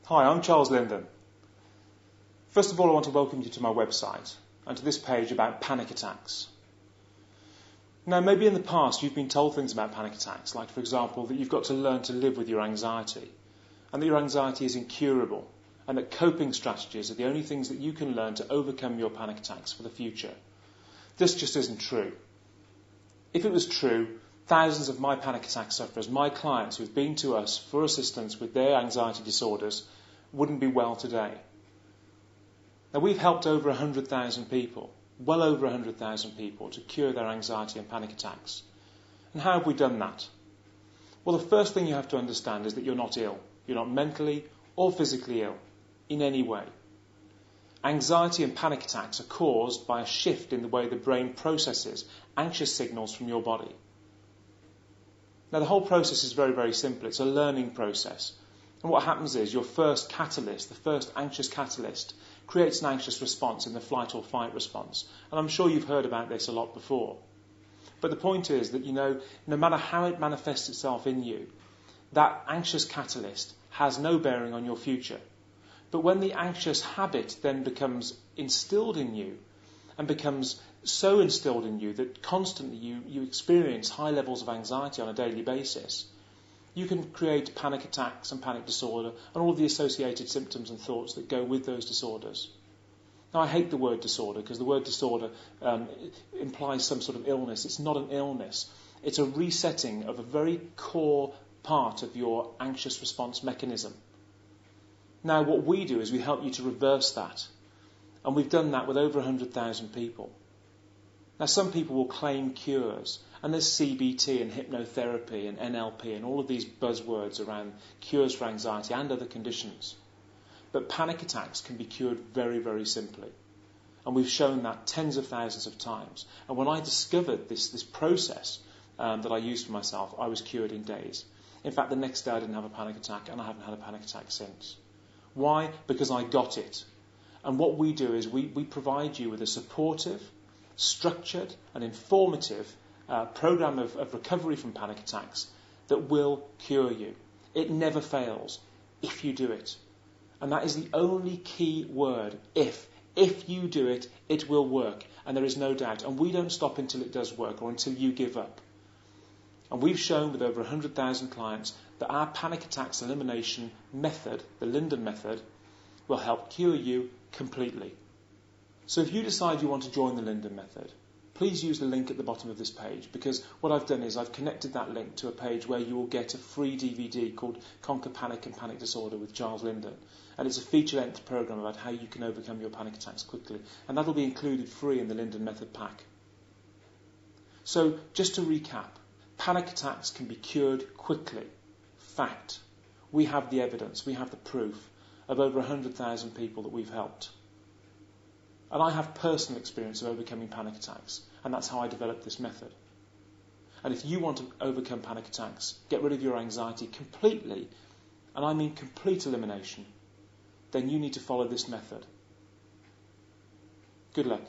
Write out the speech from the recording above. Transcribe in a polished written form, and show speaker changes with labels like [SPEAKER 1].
[SPEAKER 1] Hi, I'm Charles Linden. First of all, I want to welcome you to my website and to this page about panic attacks. Now, maybe in the past you've been told things about panic attacks, like, for example, that you've got to learn to live with your anxiety, and that your anxiety is incurable, and that coping strategies are the only things that you can learn to overcome your panic attacks for the future. This just isn't true. If it was true, thousands of my panic attack sufferers, my clients who've been to us for assistance with their anxiety disorders, wouldn't be well today. Now, we've helped over 100,000 people, well over 100,000 people, to cure their anxiety and panic attacks. And how have we done that? Well, the first thing you have to understand is that you're not ill. You're not mentally or physically ill in any way. Anxiety and panic attacks are caused by a shift in the way the brain processes anxious signals from your body. Now, the whole process is very, very simple. It's a learning process. And what happens is your first catalyst, the first anxious catalyst, creates an anxious response in the flight or fight response. And I'm sure you've heard about this a lot before. But the point is that, no matter how it manifests itself in you, that anxious catalyst has no bearing on your future. But when the anxious habit then becomes instilled in you and becomes so instilled in you that constantly you experience high levels of anxiety on a daily basis, you can create panic attacks and panic disorder and all of the associated symptoms and thoughts that go with those disorders. Now, I hate the word disorder because the word disorder implies some sort of illness. It's not an illness. It's a resetting of a very core part of your anxious response mechanism. Now, what we do is we help you to reverse that. And we've done that with over 100,000 people. Now, some people will claim cures, and there's CBT and hypnotherapy and NLP and all of these buzzwords around cures for anxiety and other conditions. But panic attacks can be cured very, very simply. And we've shown that tens of thousands of times. And when I discovered this process that I used for myself, I was cured in days. In fact, the next day I didn't have a panic attack, and I haven't had a panic attack since. Why? Because I got it. And what we do is we provide you with a supportive, structured and informative program of recovery from panic attacks that will cure you. It never fails if you do it. And that is the only key word, if. If you do it, it will work. And there is no doubt. And we don't stop until it does work or until you give up. And we've shown with over 100,000 clients that our panic attacks elimination method, the Linden method, will help cure you completely. So if you decide you want to join the Linden method, please use the link at the bottom of this page, because what I've done is I've connected that link to a page where you will get a free DVD called Conquer Panic and Panic Disorder with Charles Linden. And it's a feature-length program about how you can overcome your panic attacks quickly. And that'll be included free in the Linden method pack. So just to recap, panic attacks can be cured quickly. Fact. We have the evidence, we have the proof of over 100,000 people that we've helped. And I have personal experience of overcoming panic attacks, and that's how I developed this method. And if you want to overcome panic attacks, get rid of your anxiety completely, and I mean complete elimination, then you need to follow this method. Good luck.